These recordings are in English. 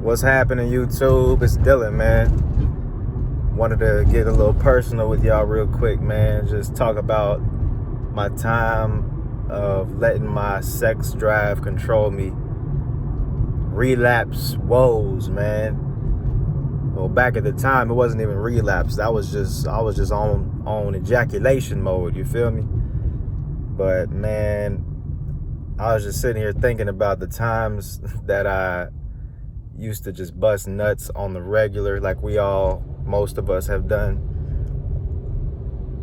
What's happening, YouTube? It's Dylan, man. Wanted to get a little personal with y'all real quick, man. Just talk about my time of letting my sex drive control me. Relapse, woes, man. Well, back at the time, it wasn't even relapse. I was just on ejaculation mode. You feel me? But man, I was just sitting here thinking about the times that I used to just bust nuts on the regular, like most of us have done.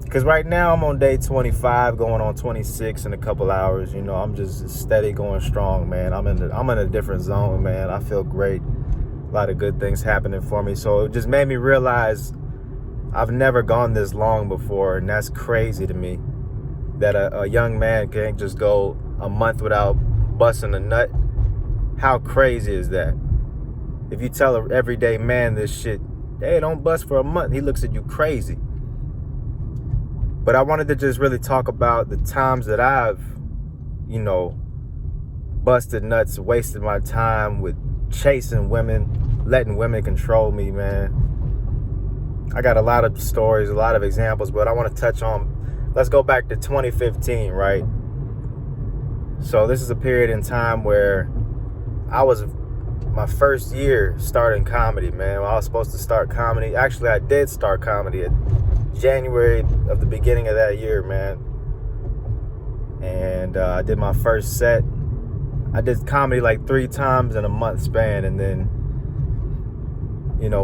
Because right now I'm on day 25, going on 26 in a couple hours. You know, I'm just steady going strong, man. I'm in a different zone, man. I feel great. A lot of good things happening for me. So it just made me realize I've never gone this long before, and that's crazy to me. That a young man can't just go a month without busting a nut. How crazy is that? If you tell an everyday man this shit, hey, don't bust for a month, he looks at you crazy. But I wanted to just really talk about the times that I've, busted nuts, wasted my time with chasing women, letting women control me, man. I got a lot of stories, a lot of examples, but I want to touch on, let's go back to 2015, right? So this is a period in time where I was my first year starting comedy, man. I was supposed to start comedy. Actually, I did start comedy at January of the beginning of that year, man. And I did my first set. I did comedy like 3 times in a month span. And then,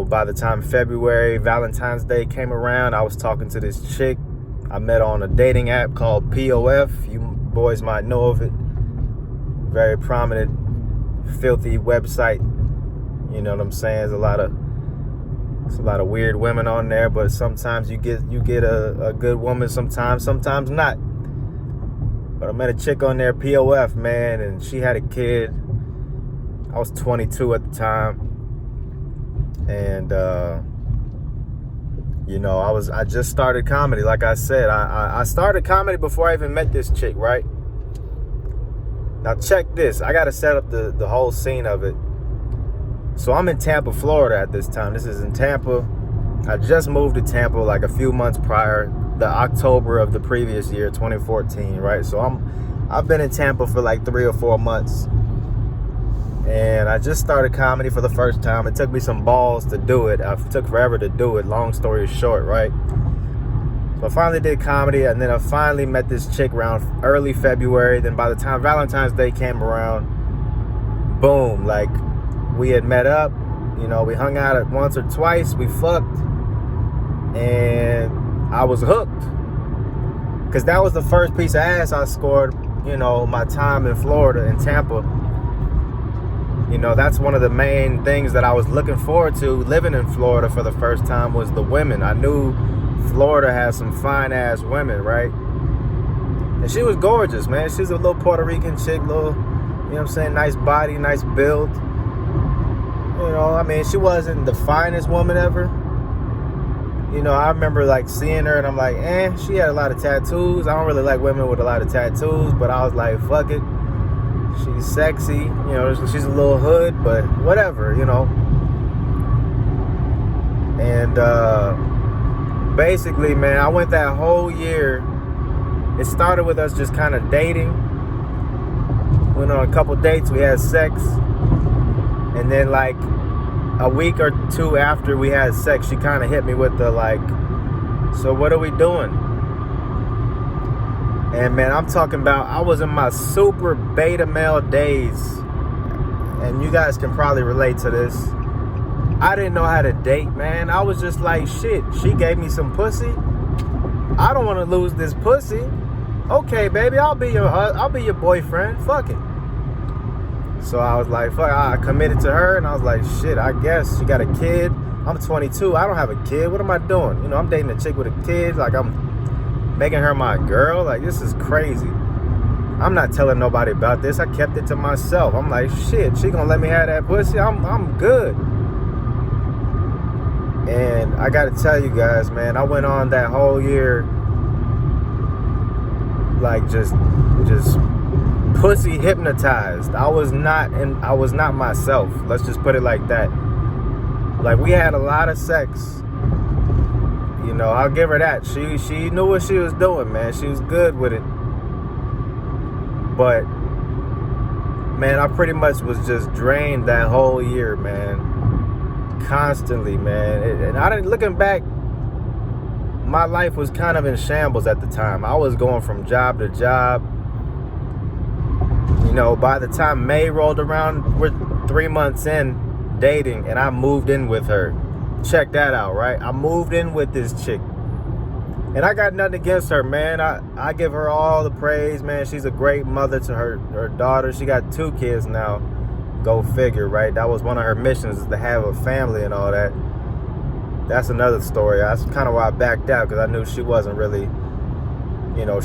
by the time February, Valentine's Day came around, I was talking to this chick I met on a dating app called POF. You boys might know of it. Very prominent, filthy website. You know what I'm saying? There's a lot of weird women on there, but sometimes you get a good woman, sometimes not. But I met a chick on there, POF, man, and she had a kid. I was 22 at the time, and I just started comedy. Like I said, I started comedy before I even met this chick, right? Now check this. I got to set up the whole scene of it. So I'm in Tampa, Florida at this time. This is in Tampa. I just moved to Tampa like a few months prior, the October of the previous year, 2014, right? So I've been in Tampa for like 3 or 4 months. And I just started comedy for the first time. It took me some balls to do it. It took forever to do it, long story short, right? So I finally did comedy, and then I finally met this chick around early February. Then by the time Valentine's Day came around, boom, like we had met up, we hung out at once or twice, we fucked, and I was hooked. Because that was the first piece of ass I scored, my time in Florida, in Tampa. That's one of the main things that I was looking forward to living in Florida for the first time, was the women. I knew Florida has some fine ass women, right? And she was gorgeous, man. She's a little Puerto Rican chick, nice body, nice build. She wasn't the finest woman ever. I remember like seeing her and I'm like, she had a lot of tattoos. I don't really like women with a lot of tattoos, but I was like, fuck it. She's sexy, she's a little hood, but whatever, And basically, man, I went that whole year. It started with us just kind of dating. Went on a couple dates, we had sex. And then like a week or 2 after we had sex, she kind of hit me with the like, so what are we doing? And man, I'm talking about, I was in my super beta male days. And you guys can probably relate to this. I didn't know how to date, man. I was just like, shit, she gave me some pussy. I don't want to lose this pussy. Okay, baby, I'll be your boyfriend. Fuck it. So I was like, fuck, I committed to her, and I was like, shit, I guess she got a kid. I'm 22. I don't have a kid. What am I doing? I'm dating a chick with a kid. Like, I'm making her my girl. Like, this is crazy. I'm not telling nobody about this. I kept it to myself. I'm like, shit, she gonna let me have that pussy? I'm good. And I gotta tell you guys, man, I went on that whole year like just pussy hypnotized. I was not myself. Let's just put it like that. Like, we had a lot of sex. You know, I'll give her that. She knew what she was doing, man. She was good with it. But, man, I pretty much was just drained that whole year, man. Constantly, man. And I didn't, looking back, my life was kind of in shambles at the time. I was going from job to job. You know, by the time May rolled around, we're 3 months in dating, and I moved in with her. Check that out, right? I moved in with this chick. And I got nothing against her, man. I give her all the praise, man. She's a great mother to her daughter. She got 2 kids now. Go figure, right? That was one of her missions, is to have a family and all that. That's another story. That's kind of why I backed out, because I knew she wasn't really, you know,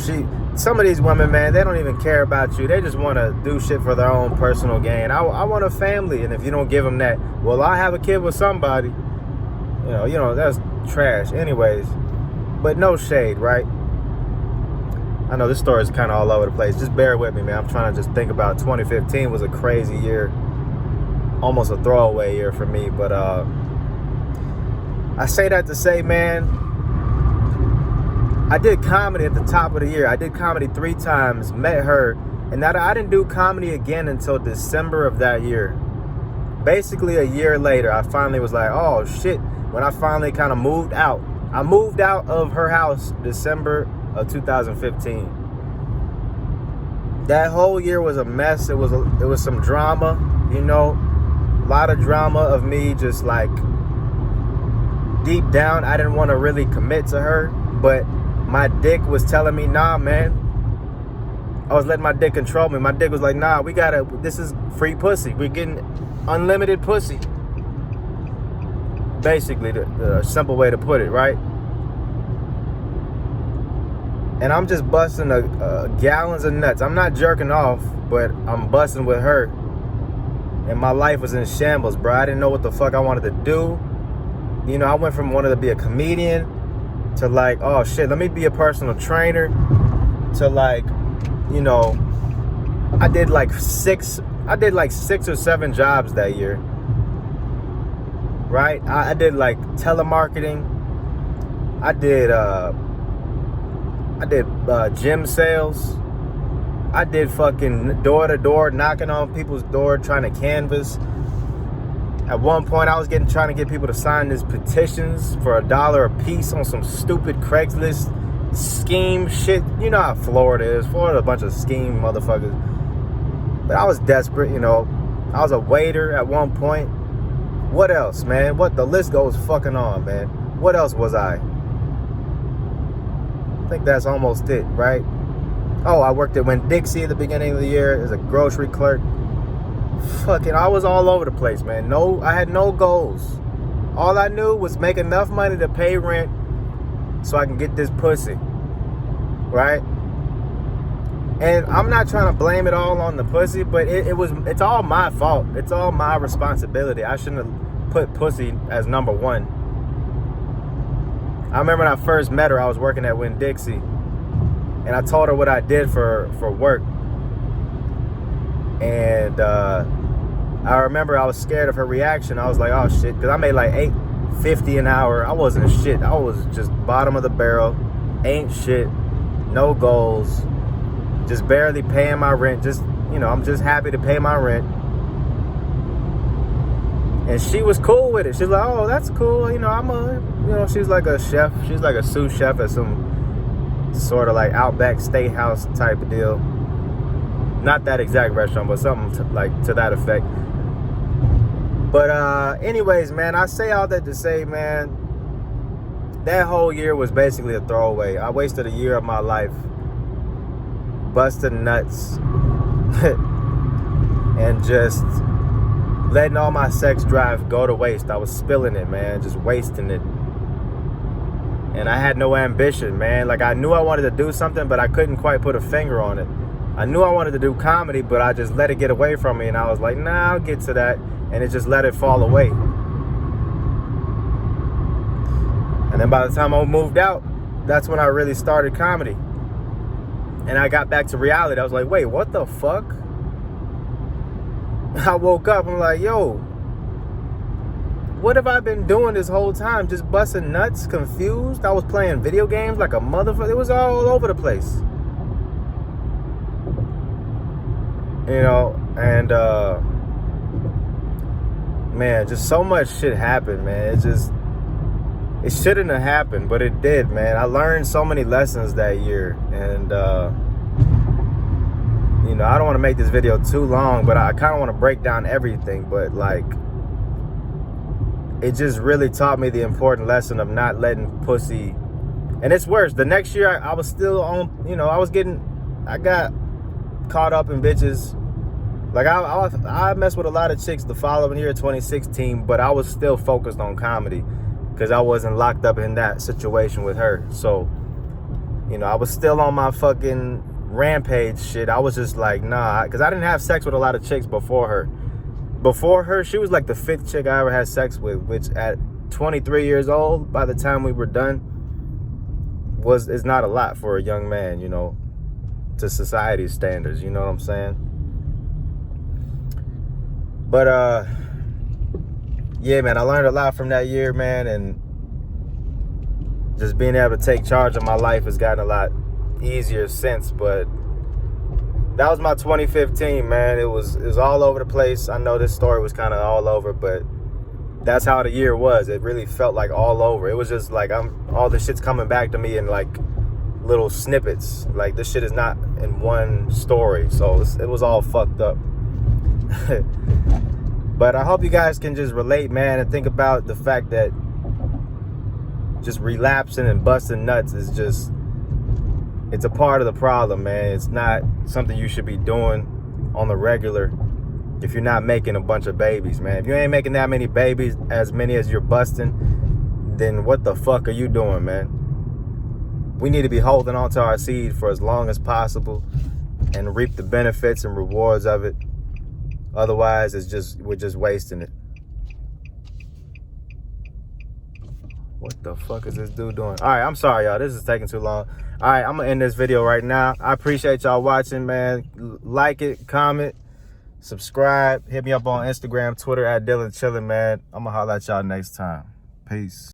some of these women, man, they don't even care about you. They just want to do shit for their own personal gain. I want a family, and if you don't give them that, well, I have a kid with somebody. You know, that's trash. Anyways, but no shade, right? I know this story is kind of all over the place. Just bear with me, man. I'm trying to just think about 2015 was a crazy year. Almost a throwaway year for me. But I say that to say, man, I did comedy at the top of the year. I did comedy 3 times, met her, and that I didn't do comedy again until December of that year. Basically a year later, I finally was like, oh shit. When I finally kind of moved out. I moved out of her house December of 2015. That whole year was a mess. It was some drama, you know. A lot of drama of me just like, deep down, I didn't want to really commit to her. But my dick was telling me, nah, man. I was letting my dick control me. My dick was like, nah, this is free pussy. We're getting unlimited pussy. Basically, the simple way to put it, right? And I'm just busting gallons of nuts. I'm not jerking off, but I'm busting with her. And my life was in shambles, bro. I didn't know what the fuck I wanted to do. You know, I went from wanting to be a comedian to like, oh shit, let me be a personal trainer, to like, you know, I did like 6 or 7 jobs that year. Right? I did like telemarketing. I did gym sales. I did fucking door to door, knocking on people's door, trying to canvas. At one point, I was trying to get people to sign these petitions for $1 a piece on some stupid Craigslist scheme shit. You know how Florida is. Florida, a bunch of scheme motherfuckers. But I was desperate, you know. I was a waiter at one point. What else, man? The list goes fucking on, man. What else was I? I think that's almost it, right? Oh, I worked at Winn-Dixie at the beginning of the year as a grocery clerk. Fucking, I was all over the place, man. I had no goals. All I knew was make enough money to pay rent so I can get this pussy, right? And I'm not trying to blame it all on the pussy, but it's all my fault. It's all my responsibility. I shouldn't have put pussy as number 1. I remember when I first met her, I was working at Winn-Dixie, and I told her what I did for work. And I remember I was scared of her reaction. I was like, oh shit, because I made like $8.50 an hour. I wasn't shit. I was just bottom of the barrel, ain't shit, no goals. Just barely paying my rent. Just, you know, I'm just happy to pay my rent. And she was cool with it. She's like, oh, that's cool. You know, she's like a chef. She's like a sous chef at some sort of like Outback Steakhouse type of deal. Not that exact restaurant, but something to that effect. But anyways, man, I say all that to say, man, that whole year was basically a throwaway. I wasted a year of my life busting nuts and just letting all my sex drive go to waste. I was spilling it, man, just wasting it. And I had no ambition, man. Like, I knew I wanted to do something, but I couldn't quite put a finger on it. I knew I wanted to do comedy, but I just let it get away from me, and I was like, nah, I'll get to that, and it just let it fall away. And then by the time I moved out, that's when I really started comedy. And I got back to reality. I was like, wait, what the fuck? I woke up, I'm like, yo, what have I been doing this whole time? Just busting nuts, confused. I was playing video games like a motherfucker. It was all over the place. You know, and man, just so much shit happened, man. It shouldn't have happened, but it did, man. I learned so many lessons that year. And you know, I don't want to make this video too long, but I kind of want to break down everything. But like, it just really taught me the important lesson of not letting pussy. And it's worse. The next year, I was still on, you know, I got caught up in bitches. Like, I messed with a lot of chicks the following year, 2016, but I was still focused on comedy because I wasn't locked up in that situation with her. So, you know, I was still on my fucking rampage shit. I was just like, nah, because I didn't have sex with a lot of chicks before her. Before her, she was like the 5th chick I ever had sex with, which at 23 years old, by the time we were done, is not a lot for a young man, you know, to society's standards, you know what I'm saying? But, yeah, man, I learned a lot from that year, man, and just being able to take charge of my life has gotten a lot easier since. But that was my 2015, man. It was all over the place. I know this story was kind of all over, but that's how the year was. It really felt like all over. It was just like all this shit's coming back to me in like little snippets. Like, this shit is not in one story, so it was all fucked up. But I hope you guys can just relate, man, and think about the fact that just relapsing and busting nuts is just, it's a part of the problem, man. It's not something you should be doing on the regular if you're not making a bunch of babies, man. If you ain't making that many babies, as many as you're busting, then what the fuck are you doing, man? We need to be holding on to our seed for as long as possible and reap the benefits and rewards of it. Otherwise, we're just wasting it. What the fuck is this dude doing? All right, I'm sorry, y'all. This is taking too long. All right, I'm going to end this video right now. I appreciate y'all watching, man. Like it, comment, subscribe. Hit me up on Instagram, Twitter @DylanChillin', man. I'm going to holler at y'all next time. Peace.